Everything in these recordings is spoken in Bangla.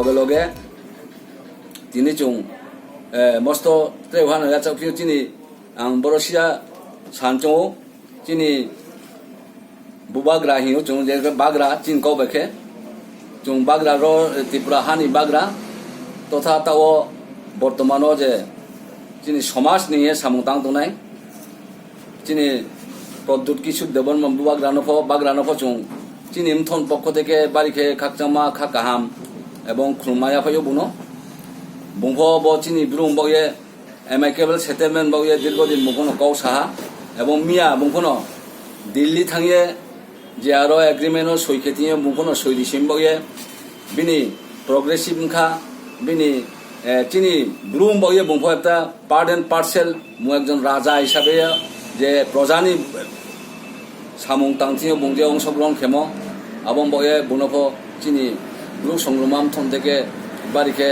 লগে লগে তিনি চুং মস্ত ত্রেভান চাকরি তিনি আং বরসিয়া সানচौ তিনি বুবাগ্রা হিও চুং যে বাগ্রা চিন কবেখে চুং বাগ্রা র ত্রিপুরা হানি বাগ্রা তথা তাও বর্তমানও যে তিনি সমাজ নিয়ে সামুতাং দনাই তিনি প্রদ্যুৎ কিশোর দেবন বাগ্রানফ চুং তিনি ইমথন পক্ষ থেকে বাড়িখে খাকচামা খাকাহাম এবং খুরমায়া ফাইও বুনো বুংফ ব চিনি ব্রুম বয়ে এমাইকেবল সেটেলমেন্ট বয়ে দীর্ঘদিন মুখনো কৌ সাহা এবং মিয়া মুখনো দিল্লি থাঙিয়ে যে আরো এগ্রিমেন্টও সই খেতিয়ে মুখনো সই দিছিম বয়ে বিনি প্রগ্রেসিভ খা বিনি চিনি ব্রুম বয়ে বুংফ একটা পার্ট এন্ড পার্সেল মু একজন রাজা হিসাবে যে প্রজানি সামুং তাংথিও বুংজে অংশগ্রহণ খেম এবং বয়ে বুনফ চিনি ব্রু সংগ্রমাম থন থেকে বাড়িকে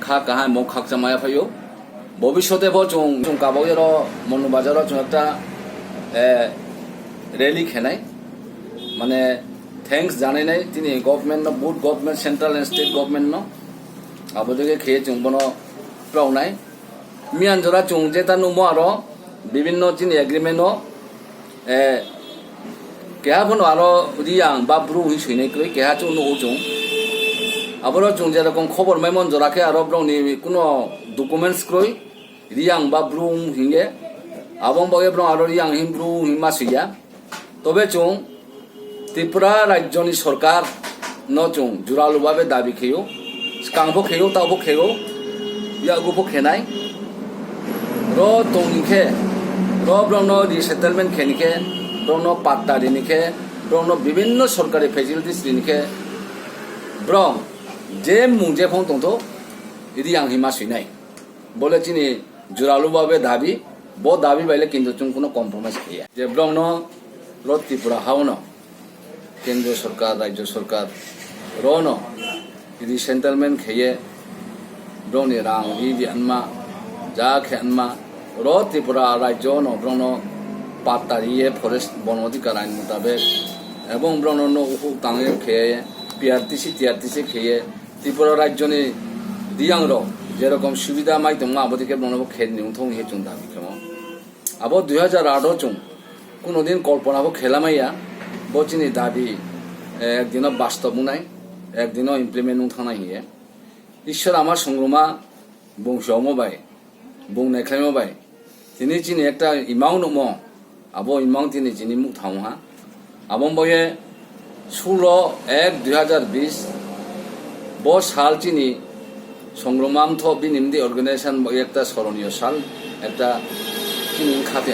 খা কাহায় মুখ খাকচামায়া ফাইও ভবিষ্যতে চুং চুং কাবাইর মনু বাজার চুং একটা রেলি খেনাই মানে থ্যাংকস জানাই নাই তিনি government both government central and state government আবদিকে খেয়ে চুং বন প্রাউনাই মিয়ান জোড়া চুং যে তা নুমো আরো বিভিন্ন চিনি এগ্রিমেন্ট কেহা বনো আরো রিয়াং বা ব্রু হি সইনাই কই কেহা চুং নো চুং আবার চুং যেরকম খবর মেমন জোরাকে আরো ব্রনি কোনো ডকুমেন্টস ক্রই রিয়াং বা ব্রু হিঙ্গে আবং বগে ব্রং আরো রিয়াং হিম ব্রু হিমা সুইয়া তবে চুং ত্রিপুরা রাজ্যনি সরকার ন চুং জোরালুভাবে দাবি খেয়েও কাংবো খেয়েও তাবো খেয়েও ইয়াগুবো খেনাই র তংনিখে র ব্রং রিসেটেলমেন্ট খেনিখে ব্রং পাত্তা দিনিখে ব্রং বিভিন্ন সরকারি ফেসিলিটিস দিনিখে ব্রং যে মুংজে ফং তংতো রিয়াং হিমা সুইনাই বলে চিনি জোরালুভাবে দাবি ব দাবি বাইলে কিন্তু চুং কোনো কম্প্রোমাইজ খেয়ে যে ব্রং র ত্রিপুরা হাও ন কেন্দ্রীয় সরকার রাজ্য সরকার র ন রিসেটেলমেন্ট খেয়ে ব্রনি রাং হি আনমা যা খে আনমা র ত্রিপুরা রাজ্য ন ব্রং পাত্তা দিয়ে ফরেস্ট বন অধিকার আইন মোতাবেক এবং ব্রং উহু তাঙে খেয়ে টিআরটিসি খেয়ে ত্রিপুরা রাজ্যনি রিয়াং র যেরকম সুবিধা মাই দङ আবদিকে ব্রণব খেদ নিউথং হে চুং দাবি খেম আবো 2008 চুং কোনোদিন কল্পনাবো খেলামাইয়া বচিনি দাবি একদিনও বাস্তব নাই একদিনও ইমপ্লিমেন্ট থানাই হিয়ে ঈশ্বর আমার সংগ্রমা বংশমবাই বং নেখাইমবাই তিনি চিনি একটা ইমাং নম আবো ইমাং তিনি চিনি মুখ থাউহা আবং বয়ে 16/1/2020 ব সাল চিনি সংগ্রমাম থ বিনিমদি অর্গানাইজেশন একটা স্মরণীয় সাল একটা চিনি খাতে